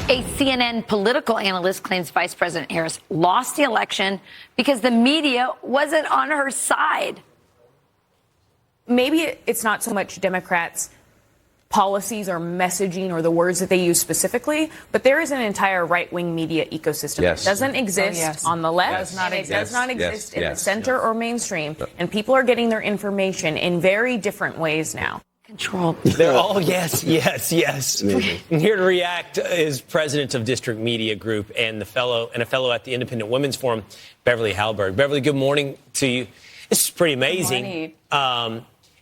A CNN political analyst claims Vice President Harris lost the election because the media wasn't on her side. Maybe it's not so much Democrats' policies or messaging or the words that they use specifically, but there is an entire right-wing media ecosystem that doesn't exist on the left, and it does not exist in the center or mainstream, and people are getting their information in very different ways now. Control. They're all yes. And here to react is president of District Media Group and a fellow at the Independent Women's Forum, Beverly Hallberg. Beverly, good morning to you. This is pretty amazing.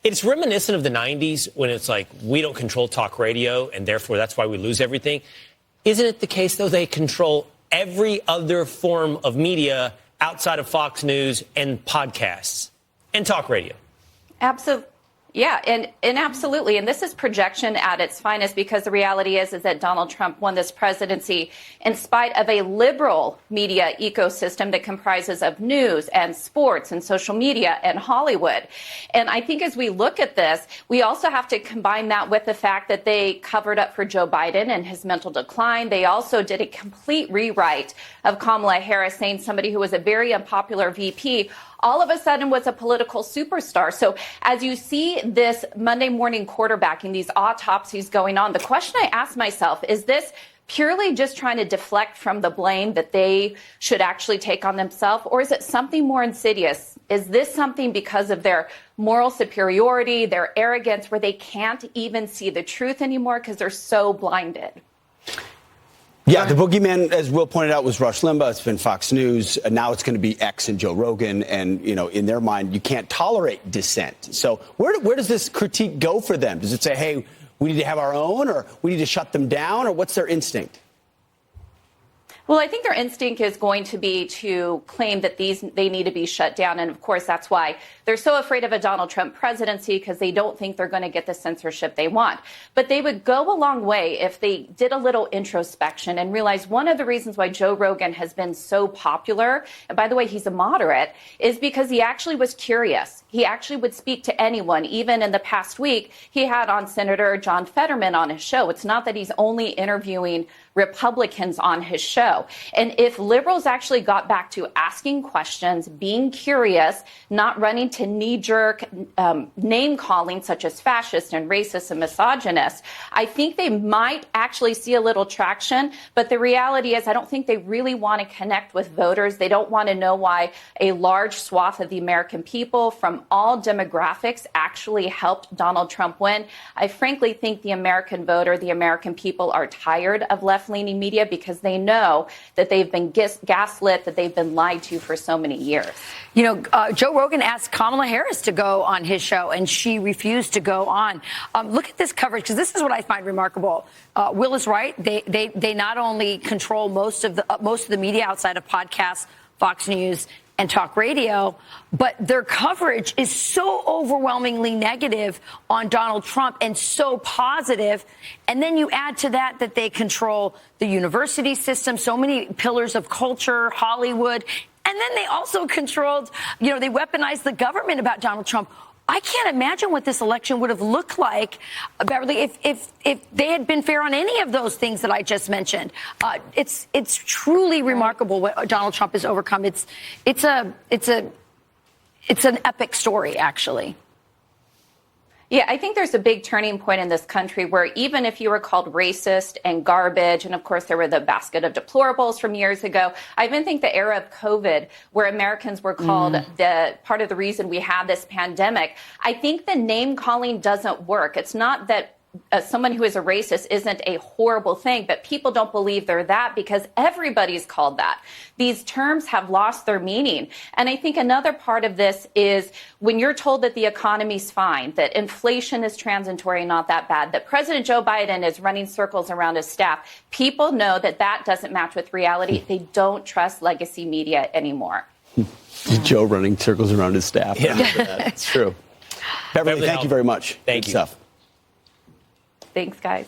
It's reminiscent of the 90s when it's like we don't control talk radio and therefore that's why we lose everything. Isn't it the case, though, they control every other form of media outside of Fox News and podcasts and talk radio? Absolutely. Yeah, and absolutely. And this is projection at its finest, because the reality is that Donald Trump won this presidency in spite of a liberal media ecosystem that comprises of news and sports and social media and Hollywood. And I think as we look at this, we also have to combine that with the fact that they covered up for Joe Biden and his mental decline. They also did a complete rewrite of Kamala Harris, saying somebody who was a very unpopular VP all of a sudden was a political superstar. So as you see this Monday morning quarterbacking, these autopsies going on, the question I ask myself, is this purely just trying to deflect from the blame that they should actually take on themselves? Or is it something more insidious? Is this something because of their moral superiority, their arrogance, where they can't even see the truth anymore because they're so blinded? Yeah, the boogeyman, as Will pointed out, was Rush Limbaugh. It's been Fox News. Now it's going to be X and Joe Rogan. And, you know, in their mind, you can't tolerate dissent. So where does this critique go for them? Does it say, hey, we need to have our own, or we need to shut them down, or what's their instinct? Well, I think their instinct is going to be to claim that they need to be shut down. And of course, that's why they're so afraid of a Donald Trump presidency, because they don't think they're going to get the censorship they want. But they would go a long way if they did a little introspection and realize one of the reasons why Joe Rogan has been so popular, and by the way, he's a moderate, is because he actually was curious. He actually would speak to anyone. Even in the past week, he had on Senator John Fetterman on his show. It's not that he's only interviewing Republicans on his show. And if liberals actually got back to asking questions, being curious, not running to knee-jerk name calling such as fascist and racist and misogynist, I think they might actually see a little traction. But the reality is I don't think they really want to connect with voters. They don't want to know why a large swath of the American people from all demographics actually helped Donald Trump win. I frankly think the American voter, the American people are tired of left-leaning media because they know that they've been gaslit, that they've been lied to for so many years. You know, Joe Rogan asked Kamala Harris to go on his show, and she refused to go on. Look at this coverage, because this is what I find remarkable. Will is right. They not only control most of the media outside of podcasts, Fox News, and talk radio, but their coverage is so overwhelmingly negative on Donald Trump and so positive. And then you add to that they control the university system, so many pillars of culture, Hollywood. And then they also controlled, they weaponized the government about Donald Trump. I can't imagine what this election would have looked like, Beverly, if they had been fair on any of those things that I just mentioned. It's truly remarkable what Donald Trump has overcome. It's an epic story, actually. Yeah, I think there's a big turning point in this country where even if you were called racist and garbage, and of course there were the basket of deplorables from years ago, I even think the era of COVID where Americans were called the part of the reason we had this pandemic, I think the name calling doesn't work. It's not that someone who is a racist isn't a horrible thing, but people don't believe they're that because everybody's called that. These terms have lost their meaning. And I think another part of this is when you're told that the economy's fine, that inflation is transitory, not that bad, that President Joe Biden is running circles around his staff, people know that that doesn't match with reality. They don't trust legacy media anymore. Joe running circles around his staff. Yeah. It's true. Beverly, thank you very much. Thank you. Good stuff. Thanks, guys.